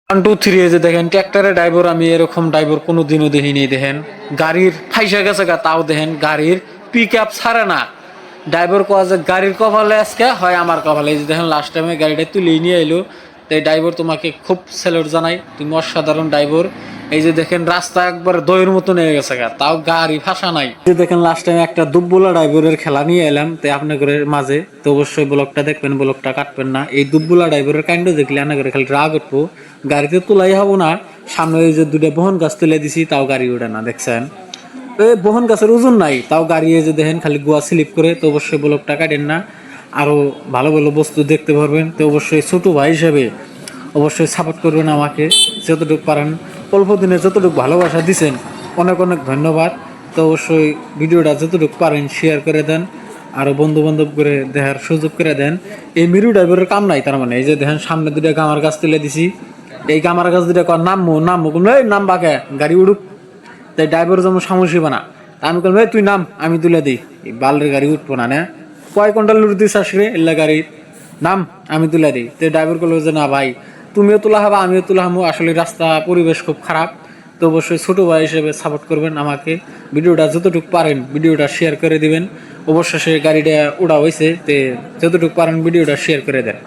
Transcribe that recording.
One two three যে দেখেন ট্র্যাক্টরের ড্রাইভার, আমি এরকম ড্রাইভার কোনোদিনও দেখিনি। দেখেন গাড়ির ফাইসা গেছে গা, তাও দেখেন গাড়ির পিক আপ ছাড়ে না। ড্রাইভার কোয়া যে গাড়ির কপালে আজকে হয় আমার কপালে। এই যে দেখেন লাস্ট টাইমে গাড়িটা তুলে নিয়ে এলো। তো এই ড্রাইভার তোমাকে খুব স্যালুট জানাই, তুমি অসাধারণ ড্রাইভার। এই যে দেখেন রাস্তা একবার দইয়ের মতো নিয়ে গেছে গা, তাও গাড়ি ফাঁসা নাই। এই যে দেখেন লাস্ট টাইম একটা দুব্বুলা ড্রাইভারের খেলা নিয়ে এলাম তো আপনাদের মাঝে। তো অবশ্যই ব্লগটা দেখবেন, ব্লগটা কাটবেন না। এই দুব্বুলা ড্রাইভারের কাণ্ড দেখলে আপনাদের খালি রাগ উঠবো। গাড়িতে তোলাই হবো না, সামনে ওই যে দুটা বহন গাছ তুলে দিছি, তাও গাড়ি ওঠে না। দেখছেন বহন গাছের ওজন নাই, তাও গাড়ি যে দেখেন খালি গোয়া স্লিপ করে। তো অবশ্যই ব্লগটা কাটেন না, আরো ভালো ভালো বস্তু দেখতে পারবেন। তো অবশ্যই ছোট ভাই হিসেবে অবশ্যই সাপোর্ট করবেন আমাকে, যতটুকু পারেন। অল্প দিনে যতটুকু ভালোবাসা দিছেন অনেক অনেক ধন্যবাদ। তো অবশ্যই ভিডিওটা যতটুকু পারেন শেয়ার করে দেন, আরো বন্ধু বান্ধব করে দেখার সুযোগ করে দেন। এই মিরু ড্রাইভারের কাম নাই, তার মানে এই যে দেখেন সামনে দুটা গামার গাছ তুলে দিছি, এই গামার গাছ দুটা নামবো নামবো, এই নাম বাকে গাড়ি উড়ুক। তাই ড্রাইভার যেমন সামসি বানা, আমি বললাম তুই নাম, আমি তুলে দিই। বালের গাড়ি উঠবো না, না কয় ঘন্টা লুট দিস আসলে এল্লা গাড়ির নাম, আমি তুলে দিই। তো ড্রাইভার করলো যে না ভাই তুমিও তোলা হবা আমিও তোলা হবো, আসলে রাস্তা পরিবেশ খুব খারাপ। তো অবশ্যই ছোটো ভাই হিসেবে সাপোর্ট করবেন আমাকে, ভিডিওটা যতটুকু পারেন ভিডিওটা শেয়ার করে দিবেন। অবশ্যই সে গাড়িটা ওড়া হয়েছে, তে যতটুকু পারেন ভিডিওটা শেয়ার করে দেন।